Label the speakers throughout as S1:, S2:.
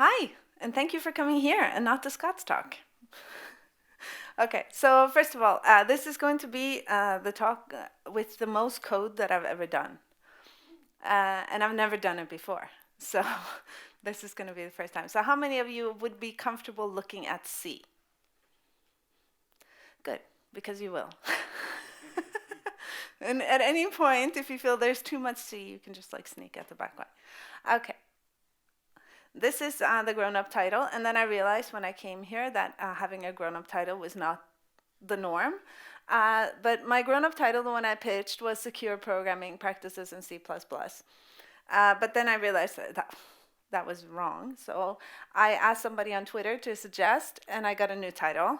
S1: Hi, and thank you for coming here and not to Scott's talk. Okay, so first of all, this is going to be the talk with the most code that I've ever done. And I've never done it before. So this is going to be the first time. So how many of you would be comfortable looking at C? Good, because you will. And at any point, if you feel there's too much C, you can just like sneak at the back one. Okay. This is the grown-up title, and then I realized when I came here that having a grown-up title was not the norm. But my grown-up title, the one I pitched, was Secure Programming Practices in C++. But then I realized that was wrong. So I asked somebody on Twitter to suggest, and I got a new title.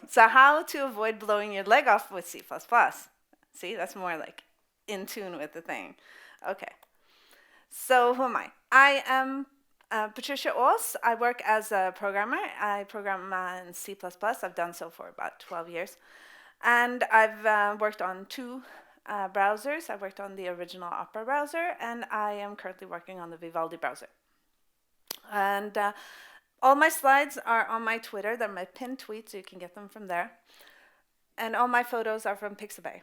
S1: So how to avoid blowing your leg off with C++. See, that's more like in tune with the thing. Okay. So who am I? I am Patricia Aas. I work as a programmer. I program in C++. I've done so for about 12 years. And I've worked on two browsers. I worked on the original Opera browser, and I am currently working on the Vivaldi browser. And all my slides are on my Twitter. They're my pinned tweets, so you can get them from there. And all my photos are from Pixabay.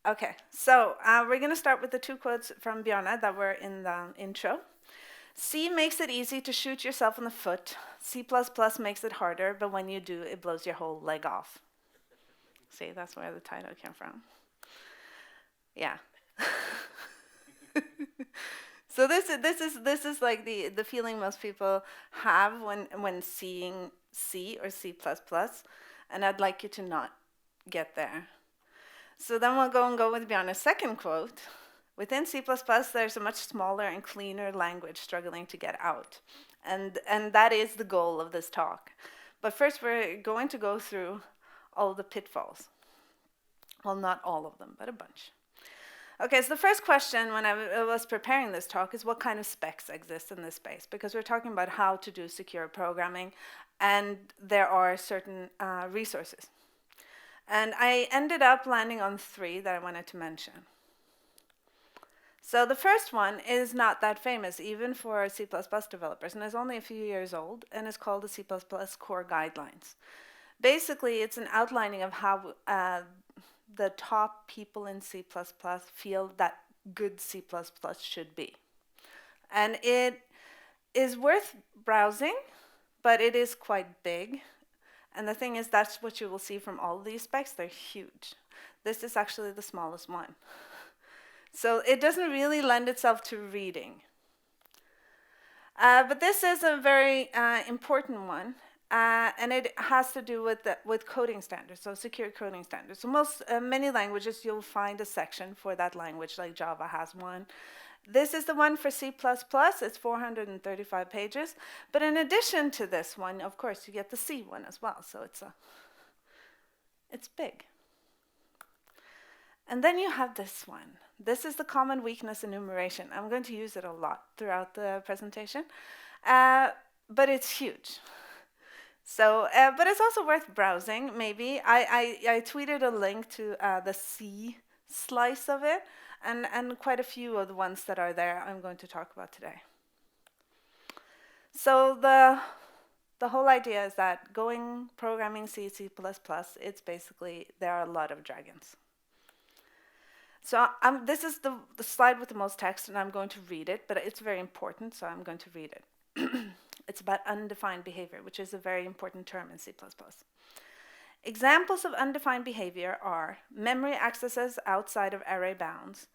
S1: Okay, so we're going to start with the two quotes from Bjarne that were in the intro. C makes it easy to shoot yourself in the foot. C++ makes it harder, but when you do, it blows your whole leg off. See, that's where the title came from. Yeah. So this is like the feeling most people have when seeing C or C++, and I'd like you to not get there. So then we'll go with Bjarne's second quote. Within C++, there's a much smaller and cleaner language struggling to get out. And that is the goal of this talk. But first, we're going to go through all the pitfalls. Well, not all of them, but a bunch. Okay, so the first question when I was preparing this talk is what kind of specs exist in this space? Because we're talking about how to do secure programming, and there are certain resources. And I ended up landing on three that I wanted to mention. So the first one is not that famous, even for C++ developers, and is only a few years old, and is called the C++ Core Guidelines. Basically, it's an outlining of how the top people in C++ feel that good C++ should be. And it is worth browsing, but it is quite big. And the thing is, that's what you will see from all of these specs. They're huge. This is actually the smallest one. So it doesn't really lend itself to reading. But this is a very important one. And it has to do with coding standards, so secure coding standards. So many languages, you'll find a section for that language, like Java has one. This is the one for C++. It's 435 pages. But in addition to this one, of course, you get the C one as well. So it's big. And then you have this one. This is the common weakness enumeration. I'm going to use it a lot throughout the presentation. But it's huge. So, but it's also worth browsing, maybe. I tweeted a link to the C slice of it. And quite a few of the ones that are there I'm going to talk about today. So the whole idea is that going programming C, C++, it's basically, there are a lot of dragons. So this is the slide with the most text, and I'm going to read it, but it's very important, so I'm going to read it. It's about undefined behavior, which is a very important term in C++. Examples of undefined behavior are memory accesses outside of array bounds,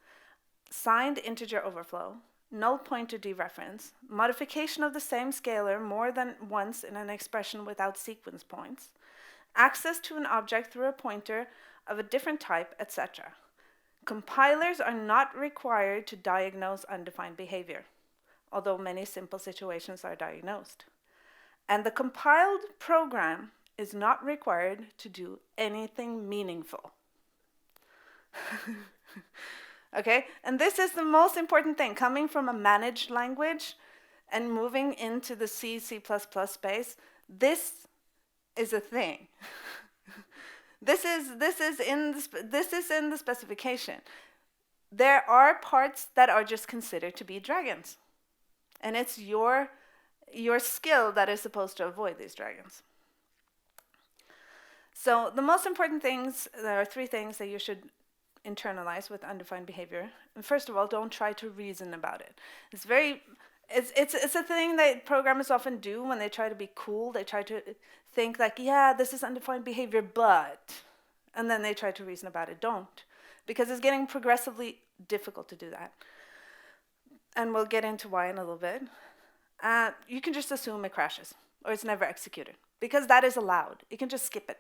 S1: signed integer overflow, null pointer dereference, modification of the same scalar more than once in an expression without sequence points, access to an object through a pointer of a different type, etc. Compilers are not required to diagnose undefined behavior, although many simple situations are diagnosed. And the compiled program is not required to do anything meaningful. Okay, and this is the most important thing. Coming from a managed language and moving into the C, C++ space, this is a thing. This is in the specification. There are parts that are just considered to be dragons. And it's your skill that is supposed to avoid these dragons. So the most important things, there are 3 things that you should internalize with undefined behavior. And first of all, don't try to reason about it. It's a thing that programmers often do when they try to be cool. They try to think like, yeah, this is undefined behavior, but, and then they try to reason about it. Don't, because it's getting progressively difficult to do that. And we'll get into why in a little bit. You can just assume it crashes or it's never executed because that is allowed. You can just skip it.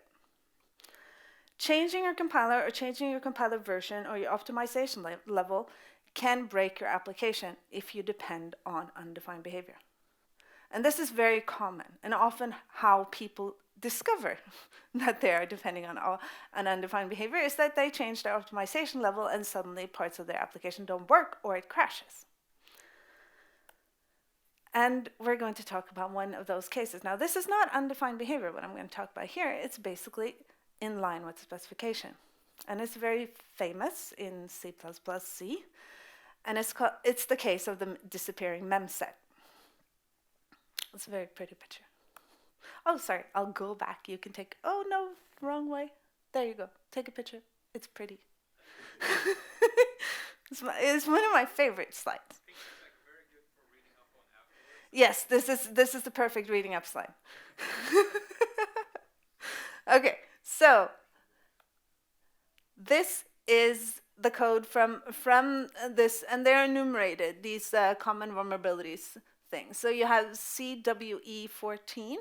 S1: Changing your compiler or changing your compiler version or your optimization level can break your application if you depend on undefined behavior. And this is very common and often how people discover that they are depending on undefined behavior is that they change their optimization level and suddenly parts of their application don't work or it crashes. And we're going to talk about one of those cases. Now, this is not undefined behavior, what I'm going to talk about here. It's basically in line with the specification. And it's very famous in C++, C. And it's the case of the disappearing memset. It's a very pretty picture. Oh, sorry, I'll go back. You can take, oh no, wrong way. There you go, take a picture. It's pretty. It's one of my favorite slides. Yes, this is the perfect reading up slide. Okay, so this is the code from this, and they're enumerated, these common vulnerabilities things. So you have CWE14,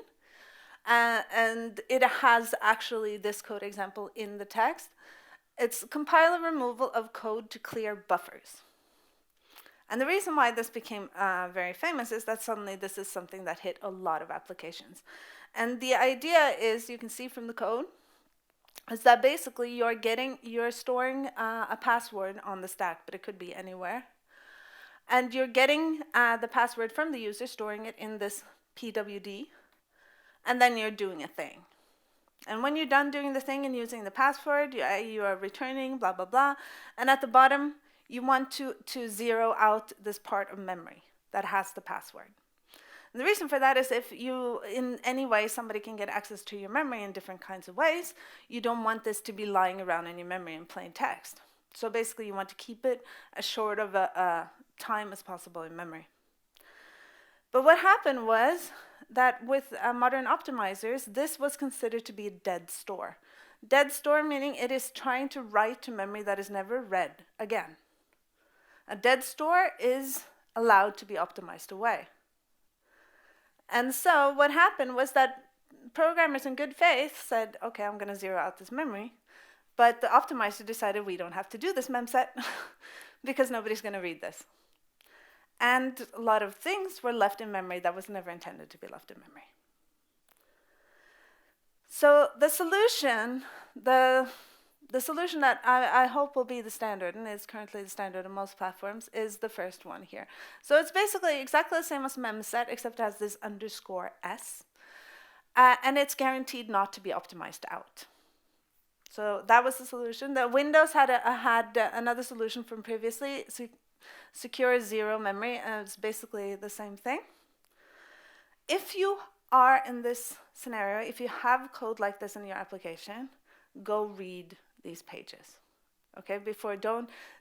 S1: and it has actually this code example in the text. It's compiler removal of code to clear buffers. And the reason why this became very famous is that suddenly this is something that hit a lot of applications. And the idea is, you can see from the code, is that basically you're storing a password on the stack, but it could be anywhere. And you're getting the password from the user, storing it in this PWD, and then you're doing a thing. And when you're done doing the thing and using the password, you are returning, blah, blah, blah. And at the bottom, you want to zero out this part of memory that has the password. And the reason for that is if you, in any way, somebody can get access to your memory in different kinds of ways, you don't want this to be lying around in your memory in plain text. So basically, you want to keep it as short of a time as possible in memory. But what happened was that with modern optimizers, this was considered to be a dead store. Dead store meaning it is trying to write to memory that is never read again. A dead store is allowed to be optimized away. And so what happened was that programmers in good faith said, okay, I'm going to zero out this memory. But the optimizer decided we don't have to do this memset because nobody's going to read this. And a lot of things were left in memory that was never intended to be left in memory. So the solution that I hope will be the standard, and is currently the standard on most platforms, is the first one here. So it's basically exactly the same as memset, except it has this _s. And it's guaranteed not to be optimized out. So that was the solution. The Windows had another solution from previously, secure zero memory, and it's basically the same thing. If you are in this scenario, if you have code like this in your application, go read these pages. Okay,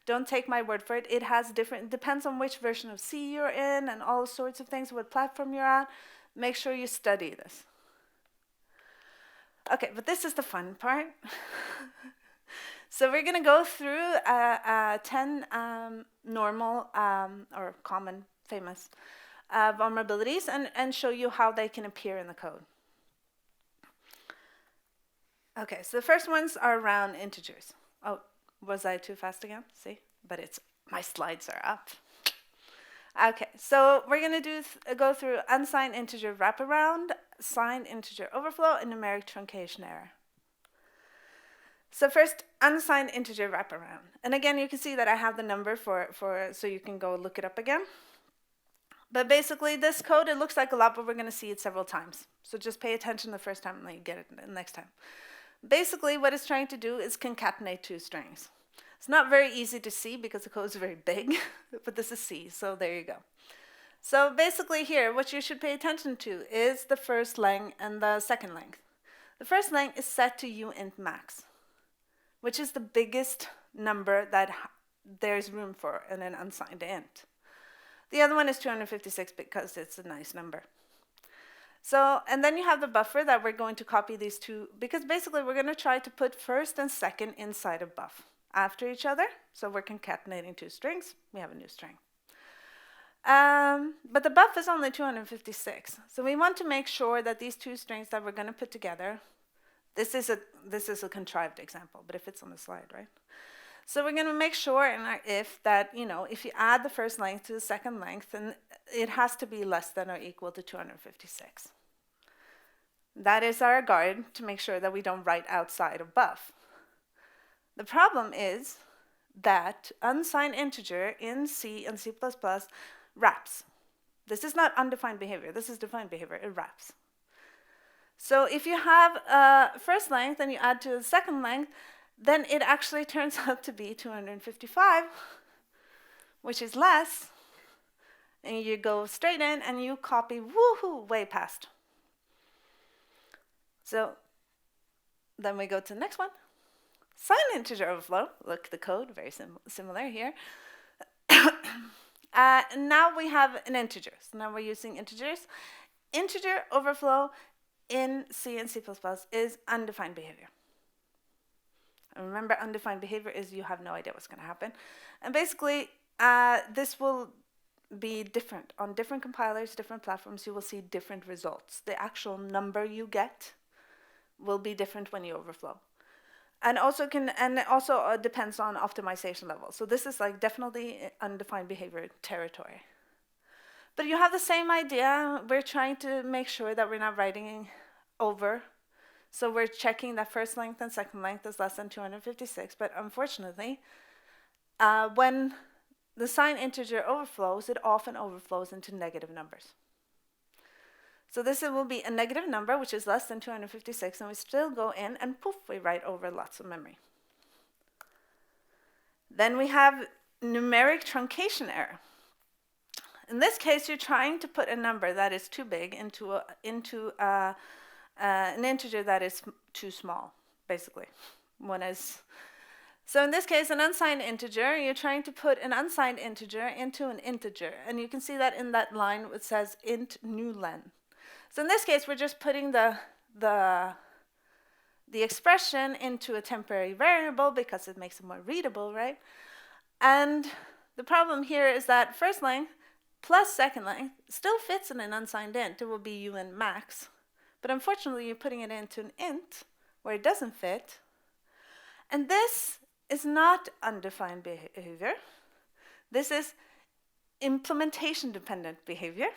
S1: don't take my word for it. It has different, depends on which version of C you're in and all sorts of things, what platform you're on. Make sure you study this. Okay, but this is the fun part. So we're going to go through 10 normal or common, famous vulnerabilities and show you how they can appear in the code. Okay, so the first ones are around integers. Oh, was I too fast again? See? But my slides are up. Okay, so we're going to go through unsigned integer wraparound, signed integer overflow, and numeric truncation error. So first, unsigned integer wraparound. And again, you can see that I have the number so you can go look it up again. But basically, this code, it looks like a lot, but we're going to see it several times. So just pay attention the first time and then you get it the next time. Basically, what it's trying to do is concatenate 2 strings. It's not very easy to see because the code is very big, but this is C, so there you go. So basically here, what you should pay attention to is the first length and the second length. The first length is set to uint max, which is the biggest number that there's room for in an unsigned int. The other one is 256 because it's a nice number. So, and then you have the buffer that we're going to copy these two, because basically we're going to try to put first and second inside of buff after each other. So we're concatenating two strings. We have a new string. But the buff is only 256. So we want to make sure that these two strings that we're going to put together, this is a contrived example, but if it's on the slide, right? So we're going to make sure in our if that, if you add the first length to the second length, then it has to be less than or equal to 256. That is our guard to make sure that we don't write outside of buff. The problem is that unsigned integer in C and C++ wraps. This is not undefined behavior. This is defined behavior. It wraps. So if you have a first length and you add to the second length, then it actually turns out to be 255, which is less. And you go straight in and you copy woohoo way past. So then we go to the next one. Sign integer overflow. Look, the code, very similar here. Now we have an integer. So now we're using integers. Integer overflow in C and C++ is undefined behavior. And remember, undefined behavior is you have no idea what's going to happen. And basically, this will be different. On different compilers, different platforms, you will see different results. The actual number you get will be different when you overflow. And also depends on optimization level. So this is like definitely undefined behavior territory. But you have the same idea. We're trying to make sure that we're not writing over. So we're checking that first length and second length is less than 256. But unfortunately, when the signed integer overflows, it often overflows into negative numbers. So this will be a negative number, which is less than 256, and we still go in and poof, we write over lots of memory. Then we have numeric truncation error. In this case, you're trying to put a number that is too big into an integer that is too small, basically. So in this case, an unsigned integer, you're trying to put an unsigned integer into an integer. And you can see that in that line it says int new len. So in this case, we're just putting the expression into a temporary variable because it makes it more readable, right? And the problem here is that first length plus second length still fits in an unsigned int. It will be uint max. But unfortunately, you're putting it into an int where it doesn't fit. And this is not undefined behavior. This is implementation-dependent behavior,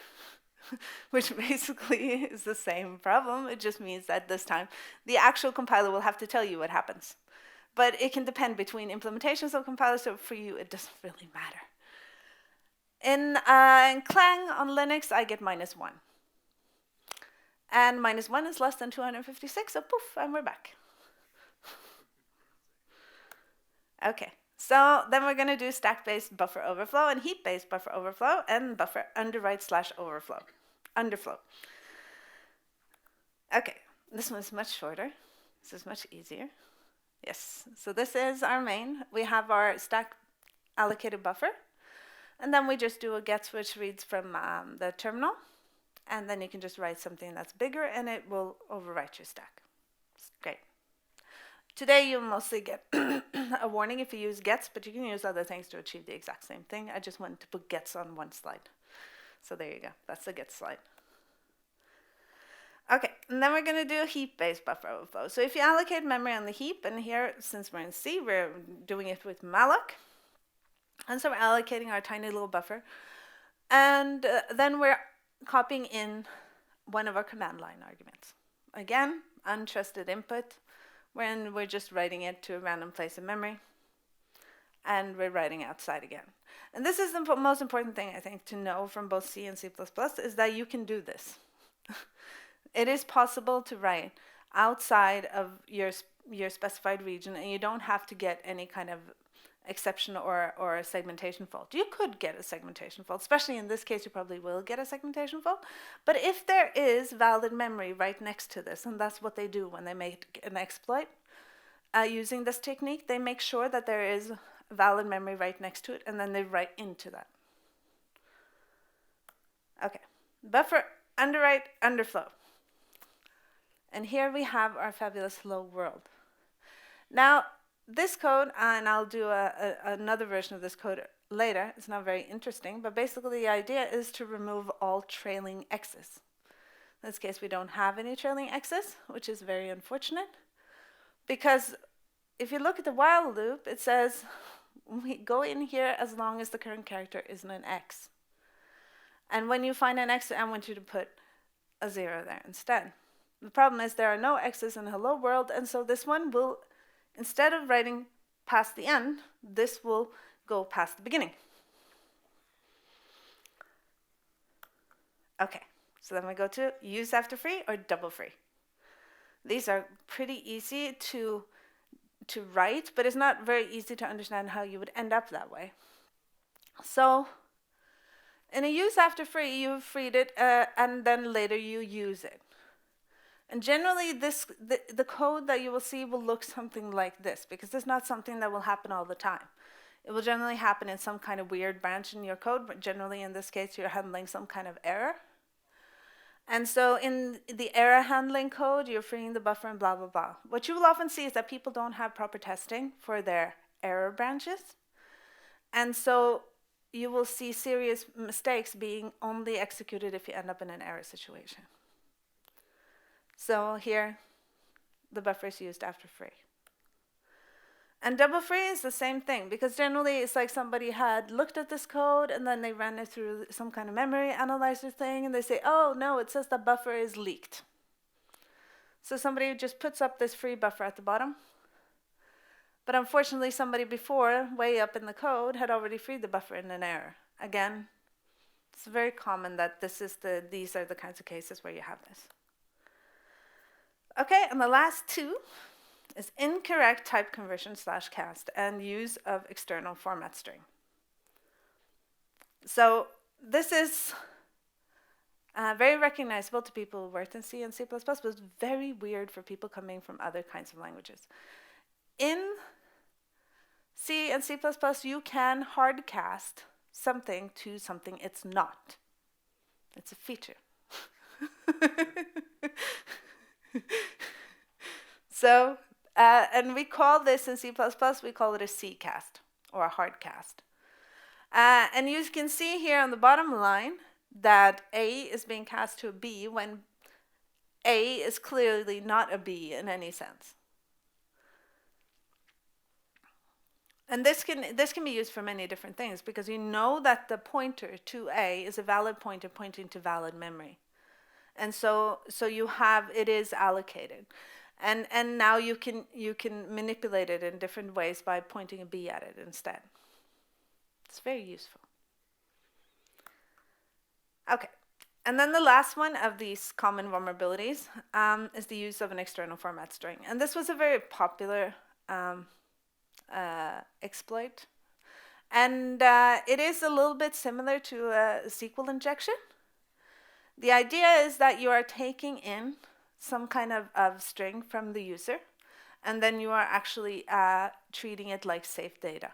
S1: which basically is the same problem. It just means that this time the actual compiler will have to tell you what happens. But it can depend between implementations of compilers, so for you it doesn't really matter. In Clang on Linux, I get -1. And -1 is less than 256, so poof, and we're back. Okay, so then we're going to do stack-based buffer overflow and heap-based buffer overflow and buffer underwrite/overflow, underflow. Okay, this one's much shorter. This is much easier. Yes, so this is our main. We have our stack allocated buffer, and then we just do a get which reads from the terminal, and then you can just write something that's bigger, and it will overwrite your stack. It's great. Today you'll mostly get a warning if you use gets, but you can use other things to achieve the exact same thing. I just wanted to put gets on one slide. So there you go. That's the get slide. Okay, and then we're going to do a heap-based buffer overflow. So if you allocate memory on the heap, and here, since we're in C, we're doing it with malloc. And so we're allocating our tiny little buffer. And then we're copying in one of our command line arguments. Again, untrusted input, when we're just writing it to a random place in memory. And we're writing outside again. And this is the most important thing, I think, to know from both C and C++, is that you can do this. It is possible to write outside of your specified region, and you don't have to get any kind of exception or a segmentation fault. You could get a segmentation fault, especially in this case, you probably will get a segmentation fault. But if there is valid memory right next to this, and that's what they do when they make an exploit, using this technique, they make sure that there is valid memory right next to it, and then they write into that. Okay, buffer, underwrite, underflow. And here we have our fabulous hello world. Now, this code, and I'll do another version of this code later, it's not very interesting, but basically the idea is to remove all trailing x's. In this case, we don't have any trailing x's, which is very unfortunate, because if you look at the while loop, it says we go in here as long as the current character isn't an x. And when you find an x, I want you to put a 0 there instead. The problem is there are no x's in hello world, and so this one will, instead of writing past the end, this will go past the beginning. Okay, so then we go to use after free or double free. These are pretty easy to write, but it's not very easy to understand how you would end up that way. So in a use after free, you've freed it, and then later you use it. And generally, the code that you will see will look something like this, because it's not something that will happen all the time. It will generally happen in some kind of weird branch in your code, but generally in this case, you're handling some kind of error. And so in the error handling code, you're freeing the buffer and blah, blah, blah. What you will often see is that people don't have proper testing for their error branches. And so you will see serious mistakes being only executed if you end up in an error situation. So here, the buffer is used after free. And double free is the same thing, because generally it's like somebody had looked at this code and then they ran it through some kind of memory analyzer thing and they say, oh no, it says the buffer is leaked. So somebody just puts up this free buffer at the bottom. But unfortunately, somebody before, way up in the code, had already freed the buffer in an error. Again, it's very common that these are the kinds of cases where you have this. Okay, and the last two is incorrect type conversion / cast and use of external format string. So this is very recognizable to people who worked in C and C++, but it's very weird for people coming from other kinds of languages. In C and C++, you can hard cast something to something it's not. It's a feature. So, and we call this in C++, we call it a C cast or a hard cast. And you can see here on the bottom line that A is being cast to a B when A is clearly not a B in any sense. And this can be used for many different things, because you know that the pointer to A is a valid pointer pointing to valid memory. And so you have, it is allocated. And now you can manipulate it in different ways by pointing a B at it instead. It's very useful. Okay, and then the last one of these common vulnerabilities is the use of an external format string. And this was a very popular exploit. And it is a little bit similar to a SQL injection. The idea is that you are taking in some kind of string from the user, and then you are actually treating it like safe data.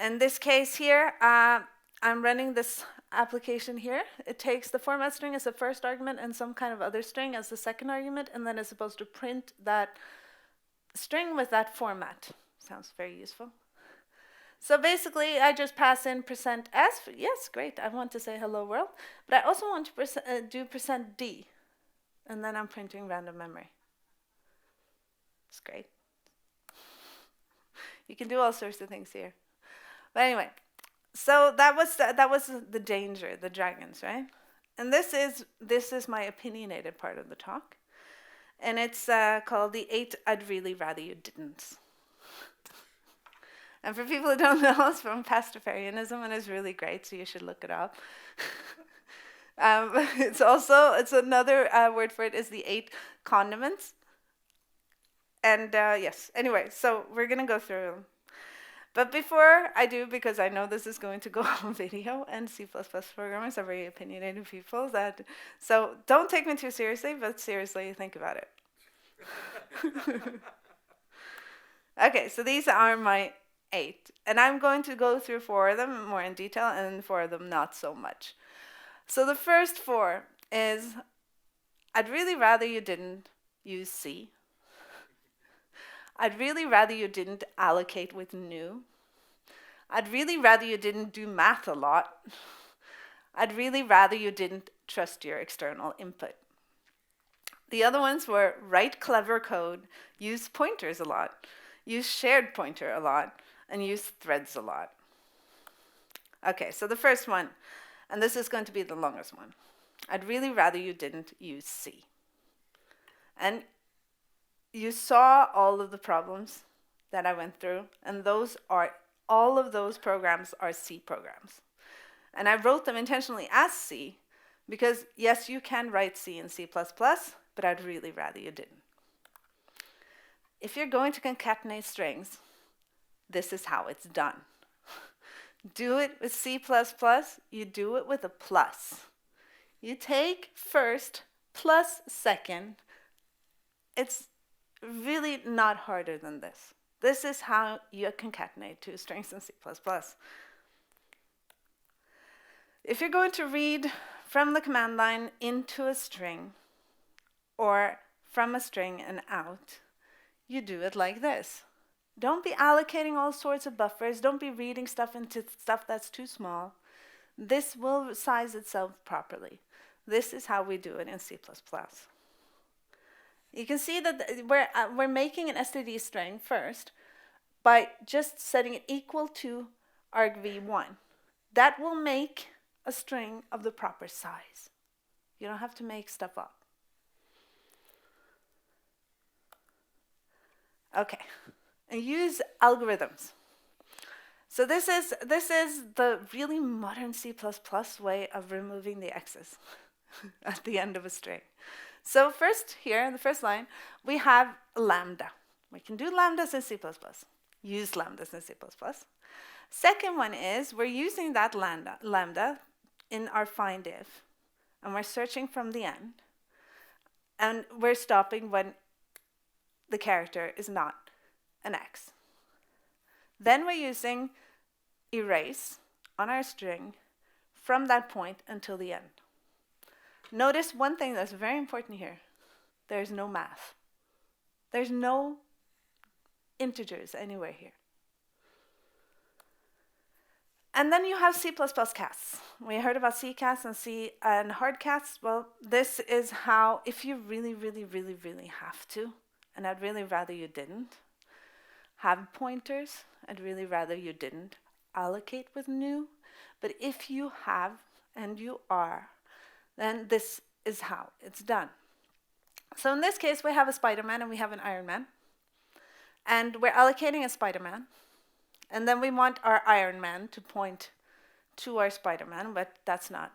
S1: In this case here, I'm running this application here. It takes the format string as the first argument and some kind of other string as the second argument, and then it's supposed to print that string with that format. Sounds very useful. So basically, I just pass in %s. Yes, great, I want to say hello world. But I also want to do %d. And then I'm printing random memory. It's great. You can do all sorts of things here. But anyway, so that was the danger, the dragons, right? And this is my opinionated part of the talk. And it's called the 8 I'd really rather you didn't. And for people who don't know, it's from Pastafarianism, and it's really great, so you should look it up. It's another word for it is the 8 condiments. And yes, anyway, so we're going to go through them. But before I do, because I know this is going to go on video, and C++ programmers are very opinionated people, so don't take me too seriously, but seriously think about it. Okay, so these are my 8, and I'm going to go through 4 of them more in detail, and 4 of them not so much. So the first 4 is, I'd really rather you didn't use C. I'd really rather you didn't allocate with new. I'd really rather you didn't do math a lot. I'd really rather you didn't trust your external input. The other ones were write clever code, use pointers a lot, use shared pointer a lot, and use threads a lot. Okay, so the first one, and this is going to be the longest one. I'd really rather you didn't use C. And you saw all of the problems that I went through, and all of those programs are C programs. And I wrote them intentionally as C because, yes, you can write C in C++, but I'd really rather you didn't. If you're going to concatenate strings, this is how it's done. Do it with C++, you do it with a plus. You take first plus second. It's really not harder than this. This is how you concatenate 2 strings in C++. If you're going to read from the command line into a string, or from a string and out, you do it like this. Don't be allocating all sorts of buffers. Don't be reading stuff into stuff that's too small. This will size itself properly. This is how we do it in C++. You can see that we're making an std string first by just setting it equal to argv1. That will make a string of the proper size. You don't have to make stuff up. Okay, and use algorithms. So this is the really modern C++ way of removing the x's at the end of a string. So first here, in the first line, we have lambda. We can do lambdas in C++. Use lambdas in C++. Second one is we're using that lambda in our find if, and we're searching from the end, and we're stopping when the character is not an x. Then we're using erase on our string from that point until the end. Notice one thing that's very important here. There's no math. There's no integers anywhere here. And then you have C++ casts. We heard about C casts and C and hard casts. Well, this is how, if you really, really, really, really have to, and I'd really rather you didn't, have pointers. I'd really rather you didn't allocate with new. But if you have, and you are, then this is how it's done. So in this case, we have a Spider-Man and we have an Iron Man. And we're allocating a Spider-Man. And then we want our Iron Man to point to our Spider-Man, but that's not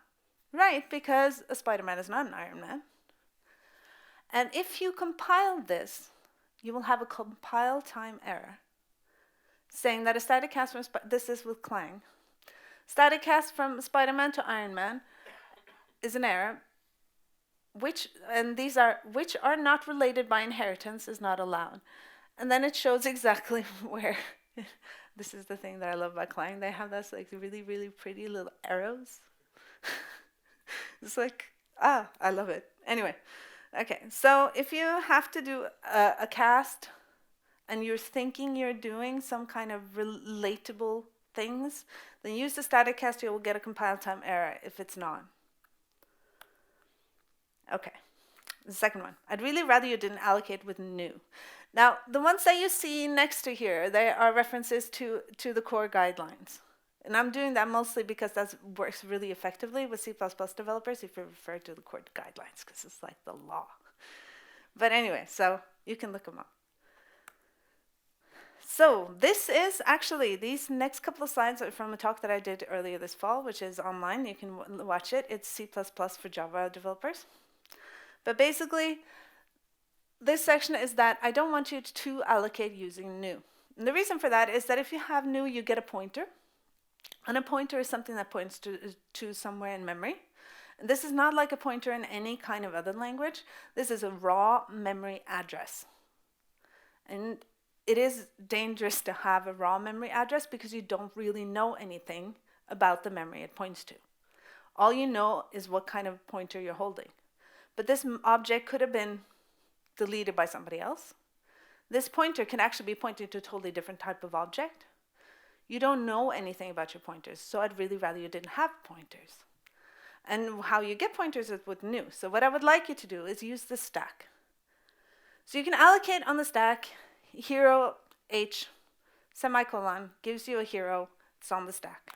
S1: right because a Spider-Man is not an Iron Man. And if you compile this, you will have a compile time error saying that a static cast from this is with Clang. Static cast from Spider-Man to Iron Man is an error, which are not related by inheritance is not allowed. And then it shows exactly where. This is the thing that I love about Clang. They have those like really, really pretty little arrows. It's like, I love it. Anyway, okay. So if you have to do a cast and you're thinking you're doing some kind of relatable things, then use the static cast. You will get a compile time error if it's not. Okay. The second one. I'd really rather you didn't allocate with new. Now, the ones that you see next to here, they are references to the core guidelines. And I'm doing that mostly because that works really effectively with C++ developers if you refer to the core guidelines, because it's like the law. But anyway, so you can look them up. So this is actually, these next couple of slides are from a talk that I did earlier this fall, which is online. You can watch it. It's C++ for Java developers. But basically, this section is that I don't want you to allocate using new. And the reason for that is that if you have new, you get a pointer. And a pointer is something that points to somewhere in memory. And this is not like a pointer in any kind of other language. This is a raw memory address. And it is dangerous to have a raw memory address because you don't really know anything about the memory it points to. All you know is what kind of pointer you're holding. But this object could have been deleted by somebody else. This pointer can actually be pointing to a totally different type of object. You don't know anything about your pointers, so I'd really rather you didn't have pointers. And how you get pointers is with new. So what I would like you to do is use the stack. So you can allocate on the stack, hero H, semicolon, gives you a hero, it's on the stack.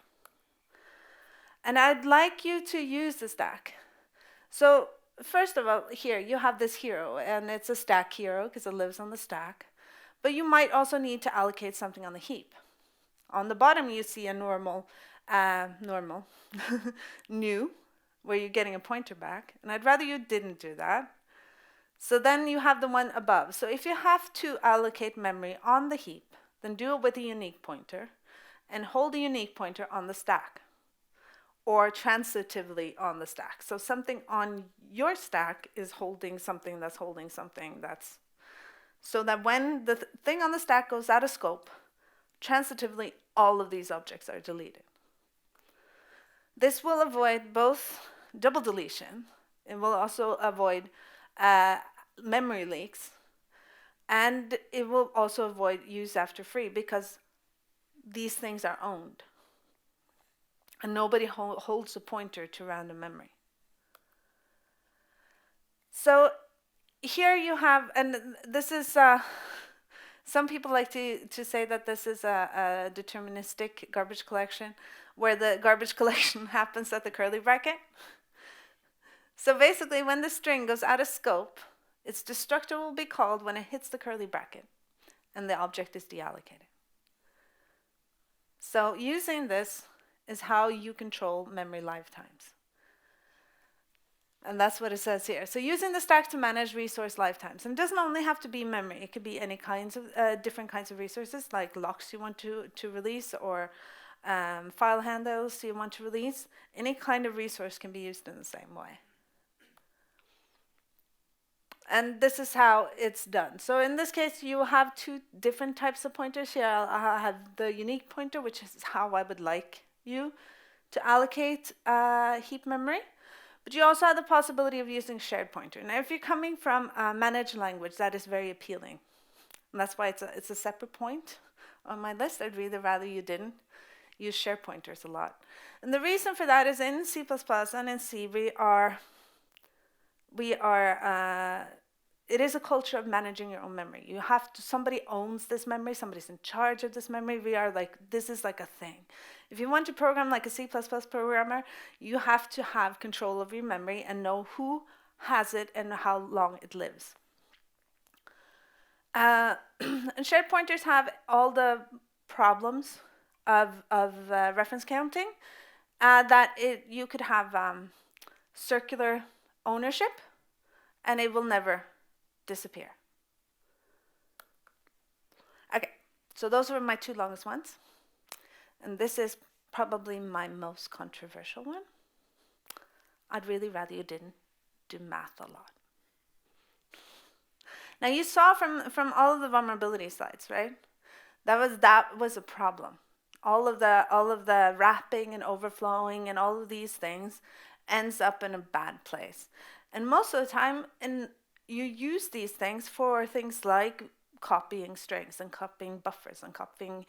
S1: And I'd like you to use the stack. So first of all, here you have this hero, and it's a stack hero because it lives on the stack. But you might also need to allocate something on the heap. On the bottom, you see a normal, new, where you're getting a pointer back. And I'd rather you didn't do that. So then you have the one above. So if you have to allocate memory on the heap, then do it with a unique pointer and hold a unique pointer on the stack or transitively on the stack. So something on your stack is holding something that's holding something that's... So that when the thing on the stack goes out of scope, transitively, all of these objects are deleted. This will avoid both double deletion. It will also avoid memory leaks. And it will also avoid use after free because these things are owned. And nobody holds a pointer to random memory. So here you have, and this is... some people like to say that this is a deterministic garbage collection, where the garbage collection happens at the curly bracket. So basically, when the string goes out of scope, its destructor will be called when it hits the curly bracket, and the object is deallocated. So using this is how you control memory lifetimes. And that's what it says here. So using the stack to manage resource lifetimes. And it doesn't only have to be memory. It could be any kinds of different kinds of resources, like locks you want to release, or file handles you want to release. Any kind of resource can be used in the same way. And this is how it's done. So in this case, you have two different types of pointers here. I'll have the unique pointer, which is how I would like you to allocate heap memory. But you also have the possibility of using shared pointer. Now, if you're coming from a managed language, that is very appealing. And that's why it's a separate point on my list. I'd really rather you didn't use shared pointers a lot. And the reason for that is in C++ and in C, it is a culture of managing your own memory. You have to, somebody owns this memory, somebody's in charge of this memory. This is like a thing. If you want to program like a C++ programmer, you have to have control of your memory and know who has it and how long it lives. And shared pointers have all the problems of reference counting, you could have circular ownership, and it will never disappear. Okay, so those were my two longest ones. And this is probably my most controversial one. I'd really rather you didn't do math a lot. Now you saw from all of the vulnerability slides, right? That was a problem. All of the wrapping and overflowing and all of these things ends up in a bad place. And most of the time, you use these things for things like copying strings and copying buffers and copying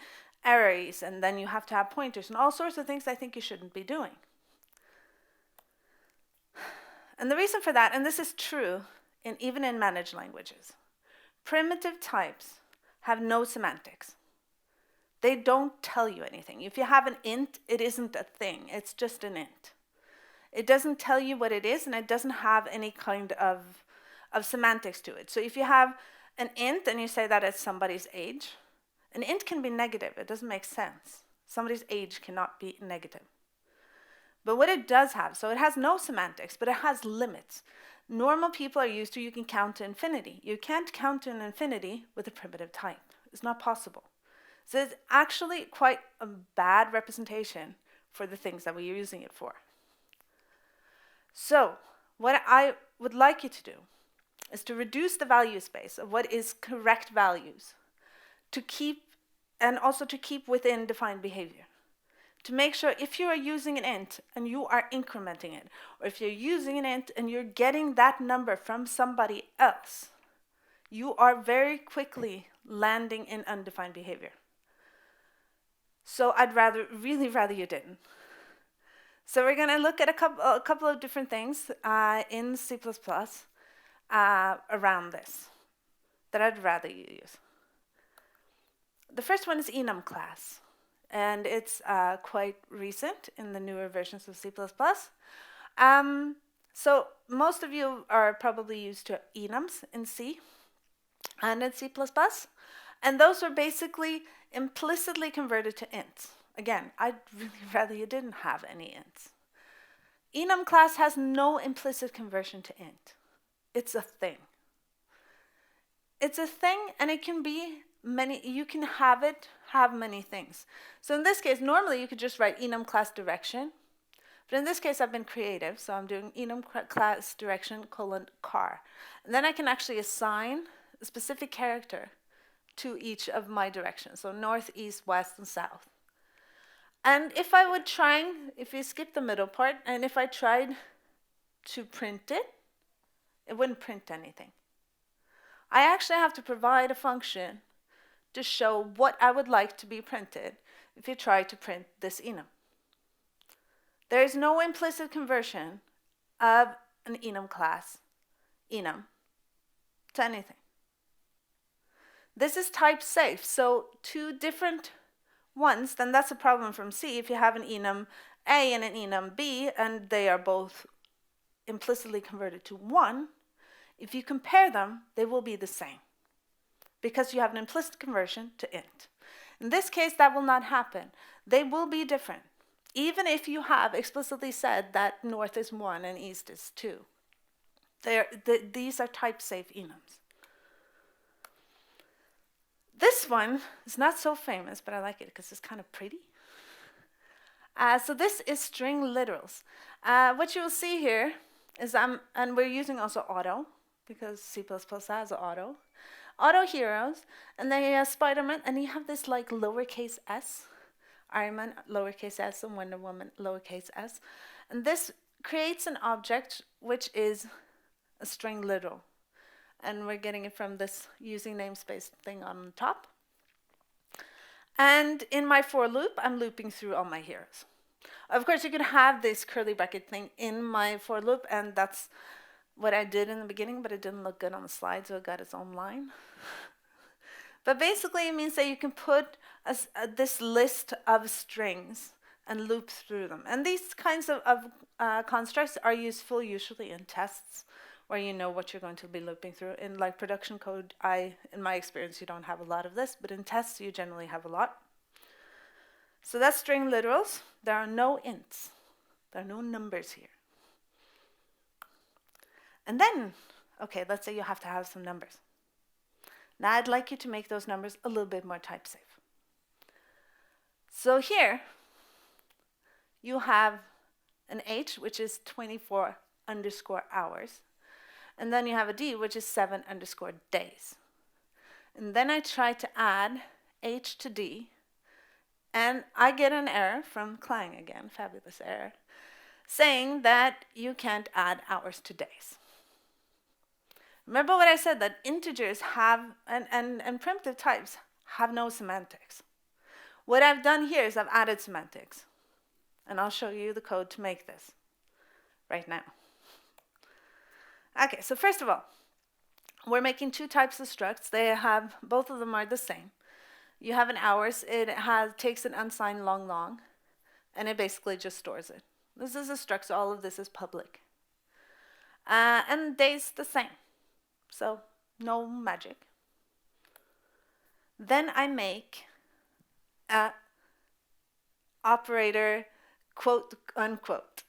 S1: arrays, and then you have to have pointers and all sorts of things I think you shouldn't be doing. And the reason for that, and this is true even in managed languages, primitive types have no semantics. They don't tell you anything. If you have an int, it isn't a thing. It's just an int. It doesn't tell you what it is, and it doesn't have any kind of semantics to it. So if you have an int and you say that it's somebody's age, an int can be negative. It doesn't make sense. Somebody's age cannot be negative. But what it does have, so it has no semantics, but it has limits. Normal people are used to, you can count to infinity. You can't count to an infinity with a primitive type. It's not possible. So it's actually quite a bad representation for the things that we're using it for. So what I would like you to do is to reduce the value space of what is correct values to keep, and also to keep within defined behavior. To make sure if you are using an int and you are incrementing it, or if you're using an int and you're getting that number from somebody else, you are very quickly landing in undefined behavior. So I'd really rather you didn't. So we're going to look at a couple of different things in C++ around this that I'd rather you use. The first one is enum class, and it's quite recent in the newer versions of C++. So most of you are probably used to enums in C and in C++, and those are basically implicitly converted to ints. Again, I'd really rather you didn't have any ints. Enum class has no implicit conversion to int. It's a thing. It's a thing, and it can be many. You can have many things. So in this case, normally you could just write enum class direction, but in this case I've been creative, so I'm doing enum class direction : car, and then I can actually assign a specific character to each of my directions, so north, east, west, and south. And if you skip the middle part, and if I tried to print it, it wouldn't print anything. I actually have to provide a function to show what I would like to be printed if you try to print this enum. There is no implicit conversion of an enum class, enum, to anything. This is type safe, so two different ones, then that's a problem from C. If you have an enum A and an enum B, and they are both implicitly converted to 1, if you compare them, they will be the same, because you have an implicit conversion to int. In this case, that will not happen. They will be different, even if you have explicitly said that north is 1 and east is 2. These are type-safe enums. This one is not so famous, but I like it because it's kind of pretty. So this is string literals. What you will see here is, and we're using also auto, because C++ has auto heroes, and then you have Spider-Man, and you have this like lowercase s, Iron Man lowercase s, and Wonder Woman lowercase s, and this creates an object which is a string literal, and we're getting it from this using namespace thing on top. And in my for loop, I'm looping through all my heroes. Of course, you could have this curly bracket thing in my for loop, and that's what I did in the beginning, but it didn't look good on the slide, so it got its own line. But basically, it means that you can put this list of strings and loop through them. And these kinds of constructs are useful usually in tests, where you know what you're going to be looping through. In like production code, in my experience, you don't have a lot of this, but in tests, you generally have a lot. So that's string literals. There are no ints. There are no numbers here. And then, okay, let's say you have to have some numbers. Now I'd like you to make those numbers a little bit more type safe. So here, you have an H, which is 24 underscore hours. And then you have a D, which is 7 underscore days. And then I try to add H to D, and I get an error from Clang again, fabulous error, saying that you can't add hours to days. Remember what I said, that integers have, and primitive types have no semantics. What I've done here is I've added semantics. And I'll show you the code to make this right now. Okay, so first of all, we're making two types of structs. Both of them are the same. You have an hours, it takes an unsigned long, and it basically just stores it. This is a struct, so all of this is public. And days the same. So no magic. Then I make a operator quote unquote.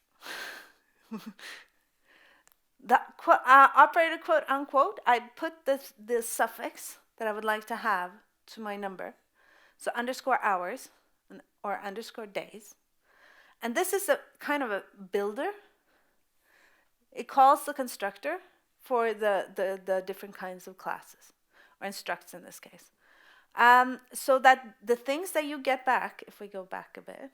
S1: The operator quote unquote, I put the suffix that I would like to have to my number. So underscore hours or underscore days. And this is a kind of a builder. It calls the constructor for the different kinds of classes, or instructs in this case. So that the things that you get back, if we go back a bit,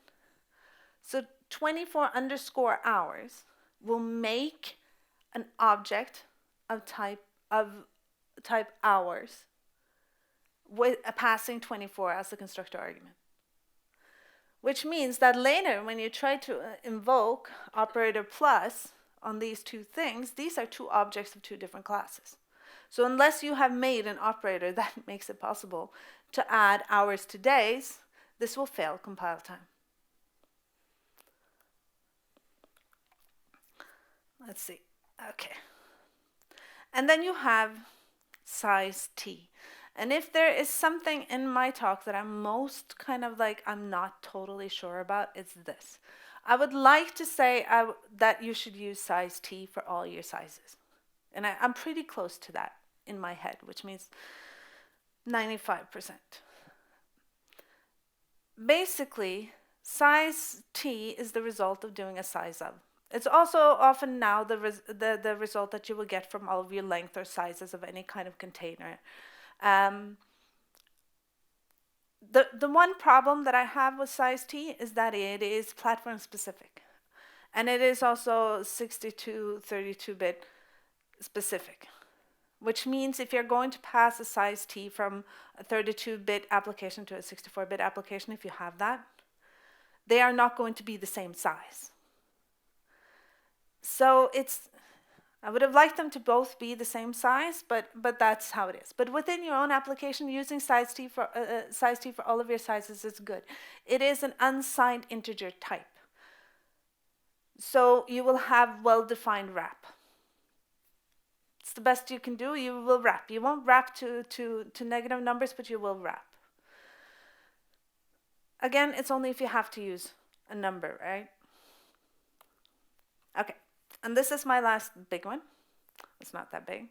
S1: so 24 underscore hours will make an object of type hours with a passing 24 as the constructor argument. Which means that later when you try to invoke operator plus on these two things, these are two objects of two different classes. So unless you have made an operator that makes it possible to add hours to days, this will fail compile time. Let's see. Okay. And then you have size t. And if there is something in my talk that I'm most kind of like, I'm not totally sure about, it's this. I would like to say that you should use size t for all your sizes. And I'm pretty close to that in my head, which means 95%. Basically, size t is the result of doing a size of. It's also often now the result that you will get from all of your length or sizes of any kind of container. The one problem that I have with size t is that it is platform specific. And it is also 62-32-bit specific. Which means if you're going to pass a size t from a 32-bit application to a 64-bit application, if you have that, they are not going to be the same size. So I would have liked them to both be the same size, but that's how it is. But within your own application, using size t for all of your sizes is good. It is an unsigned integer type. So you will have well-defined wrap. It's the best you can do. You will wrap. You won't wrap to negative numbers, but you will wrap. Again, it's only if you have to use a number, right? Okay. And this is my last big one. It's not that big.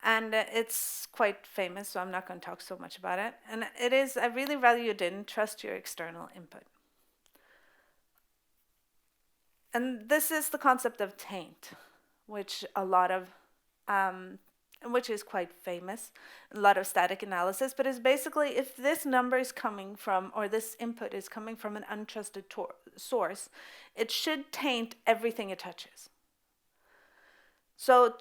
S1: And it's quite famous, so I'm not going to talk so much about it. And it is, I really rather you didn't trust your external input. And this is the concept of taint, which which is quite famous, a lot of static analysis, but it's basically if this number is coming from, or this input is coming from an untrusted source, it should taint everything it touches. So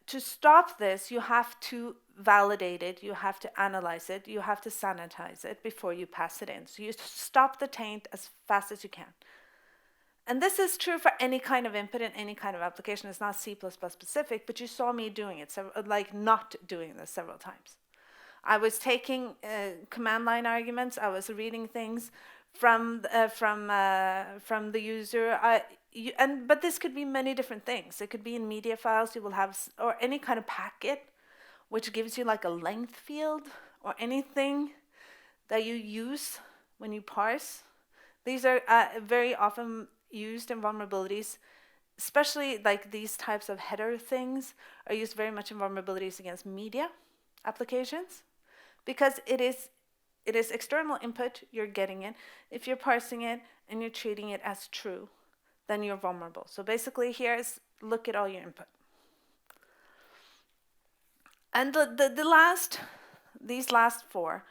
S1: to stop this, you have to validate it, you have to analyze it, you have to sanitize it before you pass it in. So you stop the taint as fast as you can. And this is true for any kind of input in any kind of application. It's not C++ specific, but you saw me doing it, like not doing this several times. I was taking command line arguments. I was reading things from the user. But this could be many different things. It could be in media files. You will have, or any kind of packet, which gives you like a length field, or anything that you use when you parse. These are very often used in vulnerabilities, especially like these types of header things are used very much in vulnerabilities against media applications, because it is external input, you're getting it. If you're parsing it and you're treating it as true, then you're vulnerable. So basically here is look at all your input. And these last four,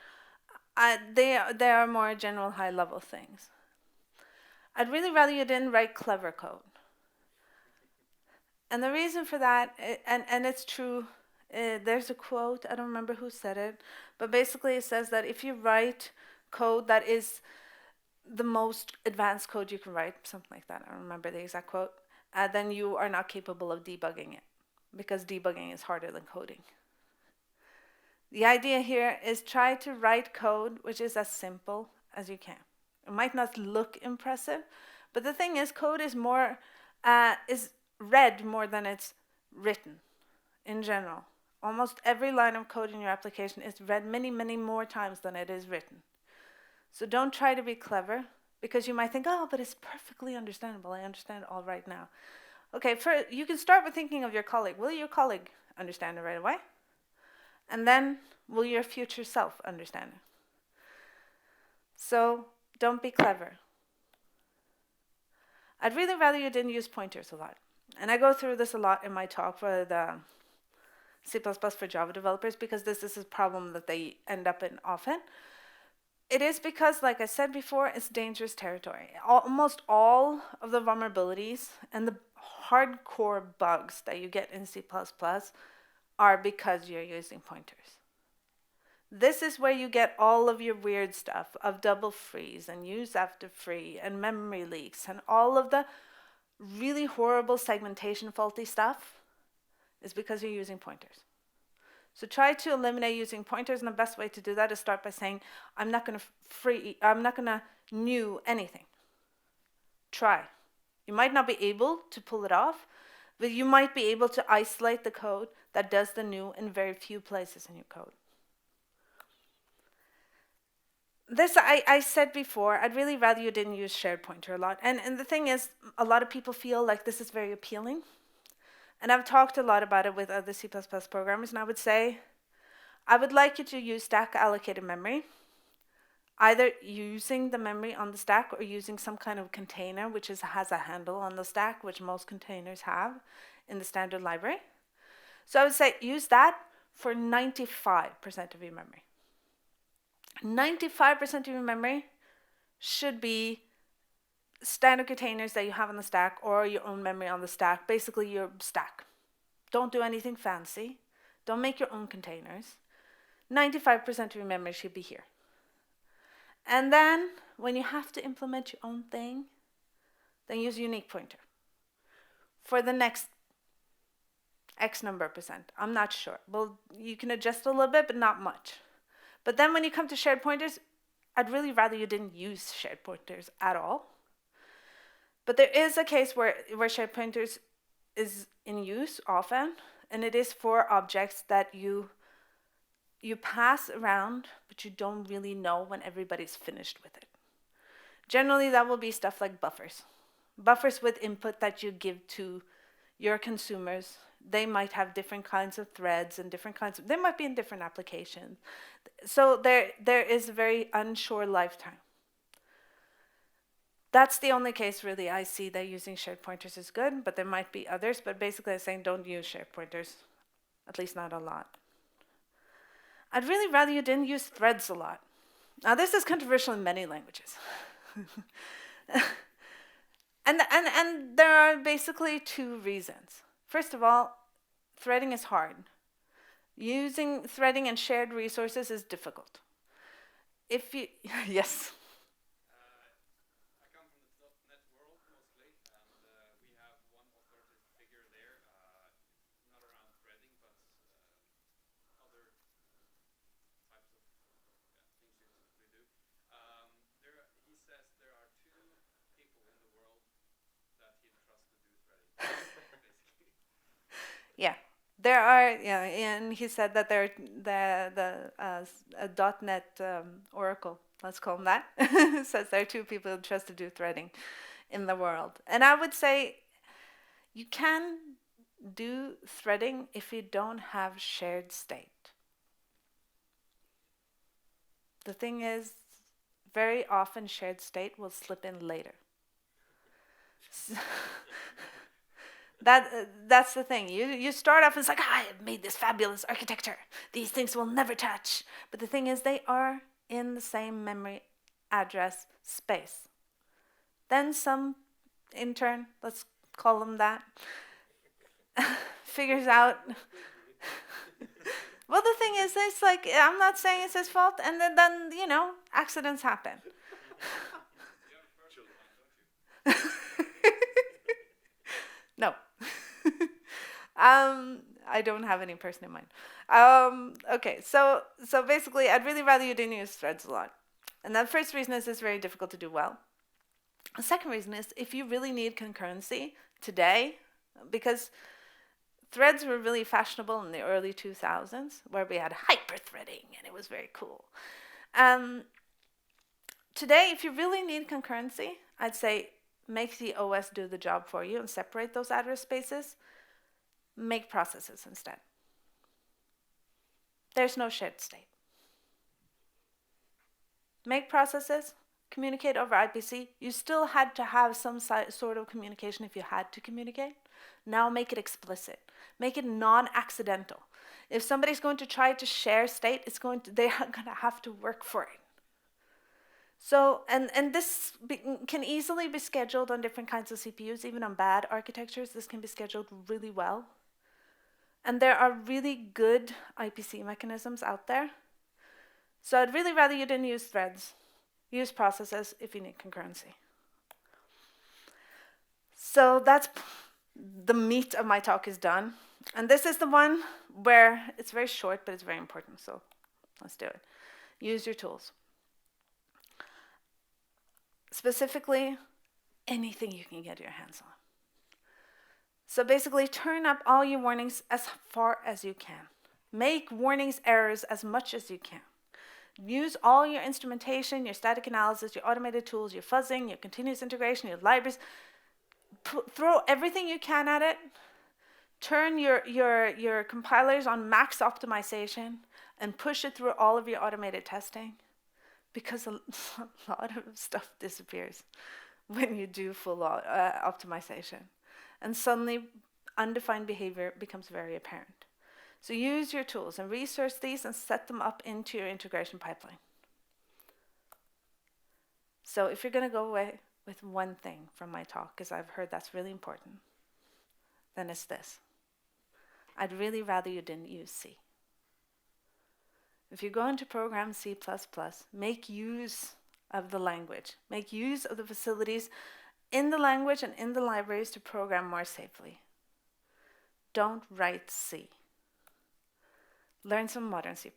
S1: they are more general high level things. I'd really rather you didn't write clever code. And the reason for that, and it's true, there's a quote, I don't remember who said it, but basically it says that if you write code that is the most advanced code you can write, something like that, I don't remember the exact quote, then you are not capable of debugging it, because debugging is harder than coding. The idea here is try to write code which is as simple as you can. It might not look impressive, but the thing is, code is is read more than it's written in general. Almost every line of code in your application is read many, many more times than it is written. So don't try to be clever, because you might think, oh, but it's perfectly understandable. I understand it all right now. Okay, you can start with thinking of your colleague. Will your colleague understand it right away? And then will your future self understand it? So don't be clever. I'd really rather you didn't use pointers a lot. And I go through this a lot in my talk for the C++ for Java developers because this is a problem that they end up in often. It is because, like I said before, it's dangerous territory. Almost all of the vulnerabilities and the hardcore bugs that you get in C++ are because you're using pointers. This is where you get all of your weird stuff of double freeze and use after free and memory leaks and all of the really horrible segmentation faulty stuff is because you're using pointers. So try to eliminate using pointers, and the best way to do that is start by saying, I'm not going to new anything. Try. You might not be able to pull it off, but you might be able to isolate the code that does the new in very few places in your code. This, I said before, I'd really rather you didn't use shared pointer a lot. And the thing is, a lot of people feel like this is very appealing. And I've talked a lot about it with other C++ programmers, and I would say, I would like you to use stack allocated memory, either using the memory on the stack or using some kind of container which has a handle on the stack, which most containers have in the standard library. So I would say use that for 95% of your memory. 95% of your memory should be standard containers that you have on the stack or your own memory on the stack, basically your stack. Don't do anything fancy. Don't make your own containers. 95% of your memory should be here. And then when you have to implement your own thing, then use a unique pointer for the next X number of percent. I'm not sure. Well, you can adjust a little bit, but not much. But then when you come to shared pointers, I'd really rather you didn't use shared pointers at all. But there is a case where shared pointers is in use often, and it is for objects that you pass around, but you don't really know when everybody's finished with it. Generally, that will be stuff like buffers. Buffers with input that you give to your consumers. They might have different kinds of threads and different kinds of, they might be in different applications. So there is a very unsure lifetime. That's the only case really I see that using shared pointers is good, but there might be others. But basically I'm saying don't use shared pointers, at least not a lot. I'd really rather you didn't use threads a lot. Now this is controversial in many languages. and there are basically two reasons. First of all, threading is hard. Using threading and shared resources is difficult. If you, yes. Yeah, there are, yeah, and he said that there a .NET Oracle, let's call him that, says there are two people who trust to do threading in the world. And I would say you can do threading if you don't have shared state. The thing is, very often shared state will slip in later. That's the thing. You start off and it's like, I have made this fabulous architecture. These things will never touch. But the thing is, they are in the same memory address space. Then some intern, let's call him that, figures out. Well, the thing is, it's like, I'm not saying it's his fault, and then accidents happen. No. I don't have any person in mind. Okay, so basically, I'd really rather you didn't use threads a lot. And the first reason is it's very difficult to do well. The second reason is if you really need concurrency today, because threads were really fashionable in the early 2000s, where we had hyper-threading, and it was very cool. Today, if you really need concurrency, I'd say make the OS do the job for you and separate those address spaces. Make processes instead. There's no shared state. make processes, communicate over IPC. You still had to have some sort of communication if you had to communicate. Now make it explicit. Make it non-accidental. If somebody's going to try to share state, they are going to have to work for it. So, and this can easily be scheduled on different kinds of CPUs, even on bad architectures. This can be scheduled really well. And there are really good IPC mechanisms out there. So I'd really rather you didn't use threads. Use processes if you need concurrency. So that's the meat of my talk is done. And this is the one where it's very short, but it's very important. So let's do it. Use your tools. Specifically, anything you can get your hands on. So basically, turn up all your warnings as far as you can. Make warnings errors as much as you can. Use all your instrumentation, your static analysis, your automated tools, your fuzzing, your continuous integration, your libraries. Throw everything you can at it. Turn your compilers on max optimization and push it through all of your automated testing, because a lot of stuff disappears when you do full optimization. And suddenly, undefined behavior becomes very apparent. So use your tools and research these and set them up into your integration pipeline. So if you're going to go away with one thing from my talk, because I've heard that's really important, then it's this. I'd really rather you didn't use C. If you're going to program C++, make use of the language. Make use of the facilities in the language and in the libraries to program more safely. Don't write C. Learn some modern C++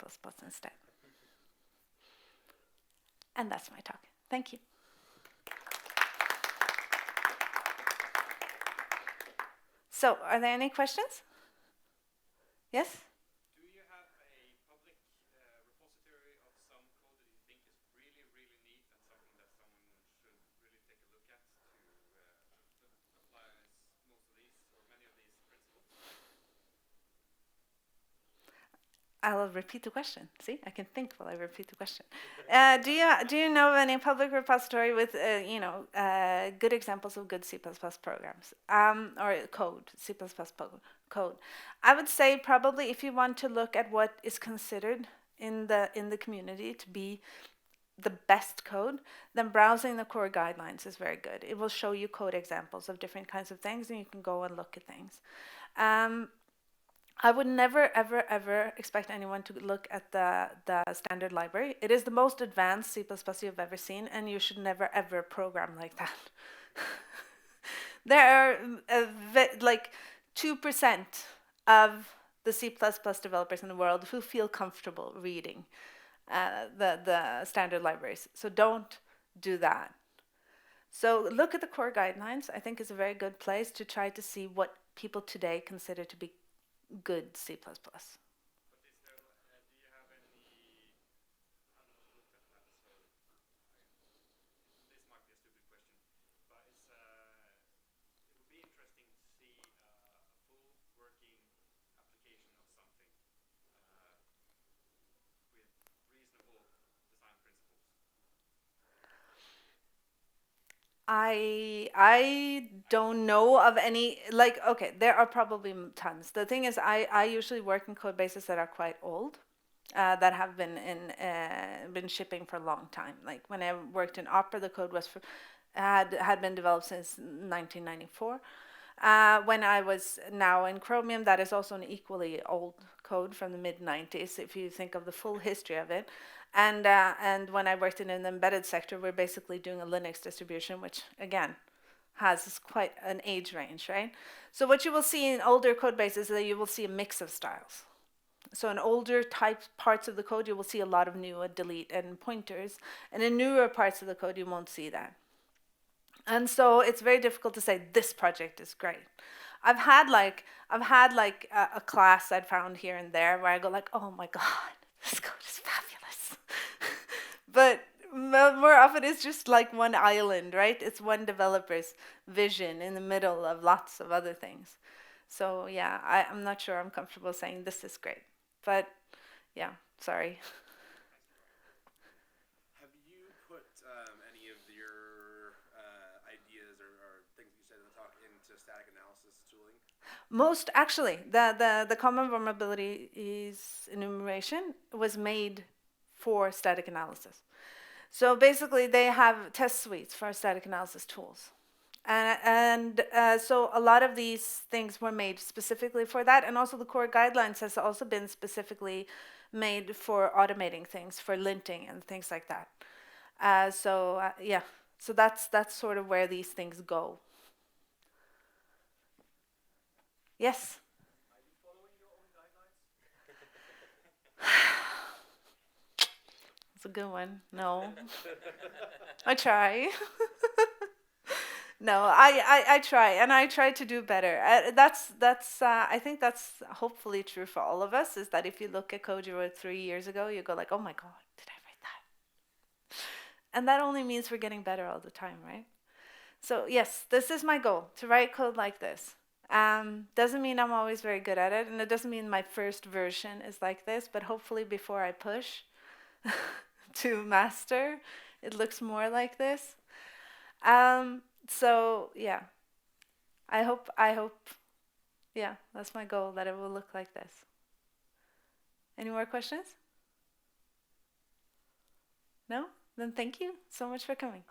S1: instead. And that's my talk. Thank you. So, are there any questions? Yes?
S2: Do you have a public repository of some code that you think is really, really neat and something that someone should really take a look at to apply most of these or many of these principles?
S1: I'll repeat the question. See, I can think while I repeat the question. Do you know of any public repository with good examples of good C++ programs or code, C++ code? I would say probably if you want to look at what is considered in the community to be the best code, then browsing the core guidelines is very good. It will show you code examples of different kinds of things, and you can go and look at things. I would never, ever, ever expect anyone to look at the standard library. It is the most advanced C++ you've ever seen, and you should never, ever program like that. There are like 2% of the C++ developers in the world who feel comfortable reading the standard libraries. So don't do that. So look at the core guidelines. I think is a very good place to try to see what people today consider to be good C++.
S2: But is there, do you have any, I haven't looked at that, so this might be a stupid question, but it would be interesting to see a full working application of something with reasonable design principles.
S1: I don't know of any, like, okay, there are probably tons. The thing is, I usually work in code bases that are quite old, that have been shipping for a long time. Like when I worked in Opera, the code was had been developed since 1994. When I was now in Chromium, that is also an equally old code from the mid-90s, if you think of the full history of it. And when I worked in an embedded sector, we're basically doing a Linux distribution, which again has quite an age range, right? So what you will see in older code bases is that you will see a mix of styles. So in older type parts of the code, you will see a lot of new delete and pointers, and in newer parts of the code, you won't see that. And so it's very difficult to say this project is great. I've had a class I'd found here and there where I go like, oh my god, this code is fabulous. But more often it's just like one island, right? It's one developer's vision in the middle of lots of other things. So yeah, I'm not sure I'm comfortable saying this is great. But yeah, sorry.
S2: Have you
S3: put any of your ideas or things you said in the talk into static analysis tooling?
S1: Most actually, the common vulnerabilities enumeration was made for static analysis. So basically, they have test suites for static analysis tools. So a lot of these things were made specifically for that, and also the core guidelines has also been specifically made for automating things, for linting and things like that. Yeah, so that's sort of where these things go. Yes.
S2: Are you following your own guidelines?
S1: It's a good one. No. I try. No, I try, and I try to do better. I think that's hopefully true for all of us, is that if you look at code you wrote 3 years ago, you go like, oh my God, did I write that? And that only means we're getting better all the time, right? So yes, this is my goal, to write code like this. Doesn't mean I'm always very good at it, and it doesn't mean my first version is like this, but hopefully before I push to master, it looks more like this. So yeah, I hope, yeah, that's my goal, that it will look like this. Any more questions? No? Then thank you so much for coming.